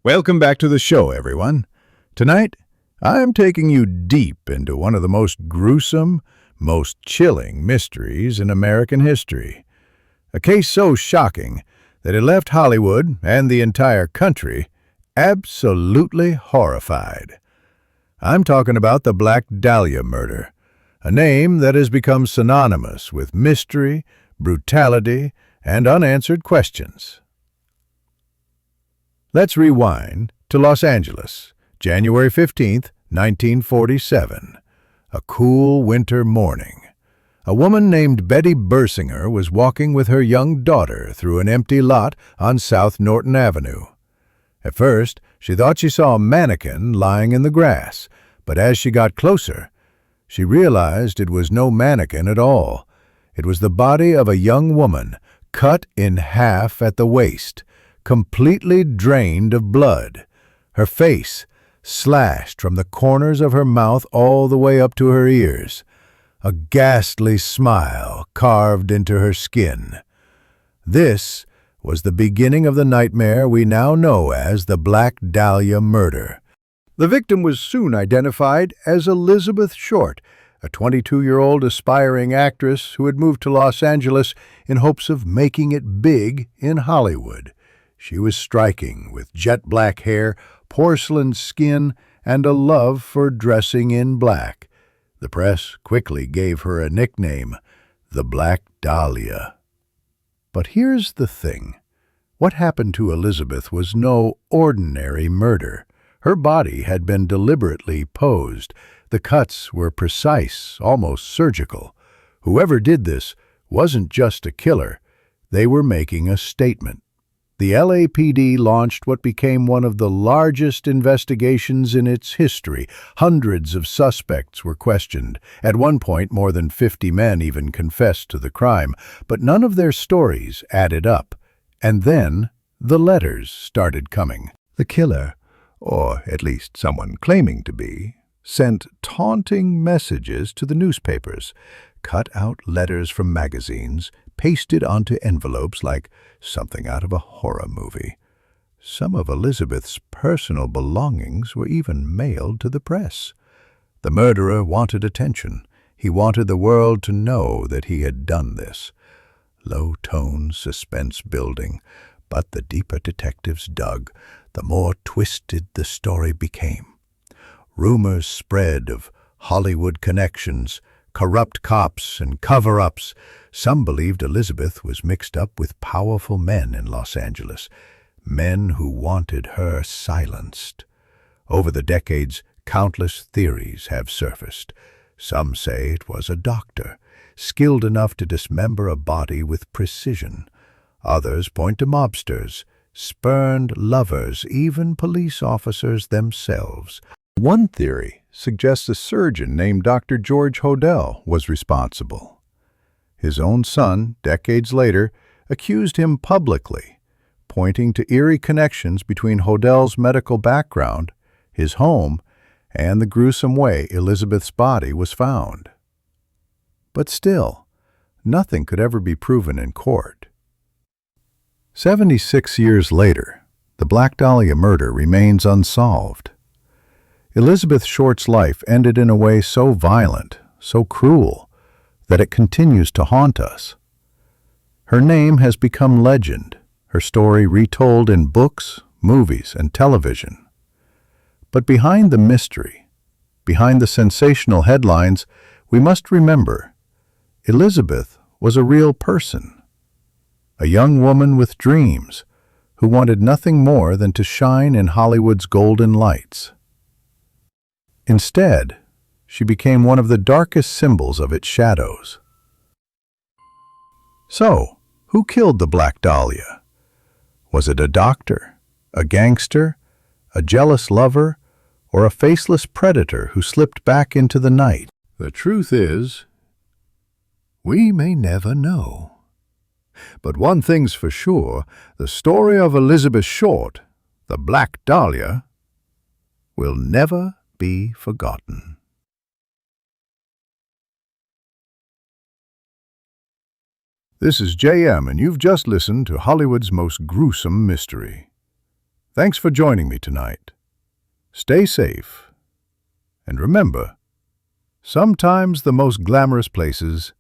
Welcome back to the show, everyone. Tonight, I'm taking you deep into one of the most gruesome, most chilling mysteries in American history. A case so shocking that it left Hollywood and the entire country absolutely horrified. I'm talking about the Black Dahlia murder, a name that has become synonymous with mystery, brutality, and unanswered questions. Let's rewind to Los Angeles, January 15th, 1947. A cool winter morning. A woman named Betty Bersinger was walking with her young daughter through an empty lot on South Norton Avenue. At first, she thought she saw a mannequin lying in the grass, but as she got closer, she realized it was no mannequin at all. It was the body of a young woman, cut in half at the waist, completely drained of blood, her face slashed from the corners of her mouth all the way up to her ears, a ghastly smile carved into her skin. This was the beginning of the nightmare we now know as the Black Dahlia murder. The victim was soon identified as Elizabeth Short, a 22-year-old aspiring actress who had moved to Los Angeles in hopes of making it big in Hollywood. She was striking, with jet black hair, porcelain skin, and a love for dressing in black. The press quickly gave her a nickname, the Black Dahlia. But here's the thing. What happened to Elizabeth was no ordinary murder. Her body had been deliberately posed. The cuts were precise, almost surgical. Whoever did this wasn't just a killer. They were making a statement. The LAPD launched what became one of the largest investigations in its history. Hundreds of suspects were questioned. At one point, more than 50 men even confessed to the crime, but none of their stories added up. And then the letters started coming. The killer, or at least someone claiming to be, sent taunting messages to the newspapers, cut out letters from magazines, pasted onto envelopes like something out of a horror movie. Some of Elizabeth's personal belongings were even mailed to the press. The murderer wanted attention. He wanted the world to know that he had done this. Low tone, suspense building, but the deeper detectives dug, the more twisted the story became. Rumors spread of Hollywood connections, corrupt cops, and cover-ups. Some believed Elizabeth was mixed up with powerful men in Los Angeles, men who wanted her silenced. Over the decades, countless theories have surfaced. Some say it was a doctor, skilled enough to dismember a body with precision. Others point to mobsters, spurned lovers, even police officers themselves. One theory suggests a surgeon named Dr. George Hodel was responsible. His own son, decades later, accused him publicly, pointing to eerie connections between Hodel's medical background, his home, and the gruesome way Elizabeth's body was found. But still, nothing could ever be proven in court. 76 years later, the Black Dahlia murder remains unsolved. Elizabeth Short's life ended in a way so violent, so cruel, that it continues to haunt us. Her name has become legend, her story retold in books, movies, and television. But behind the mystery, behind the sensational headlines, we must remember, Elizabeth was a real person, a young woman with dreams who wanted nothing more than to shine in Hollywood's golden lights. Instead, she became one of the darkest symbols of its shadows. So, who killed the Black Dahlia? Was it a doctor, a gangster, a jealous lover, or a faceless predator who slipped back into the night? The truth is, we may never know. But one thing's for sure, the story of Elizabeth Short, the Black Dahlia, will never be forgotten. This is JM, and you've just listened to Hollywood's most gruesome mystery. Thanks for joining me tonight. Stay safe. And remember, sometimes the most glamorous places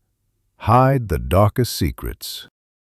hide the darkest secrets.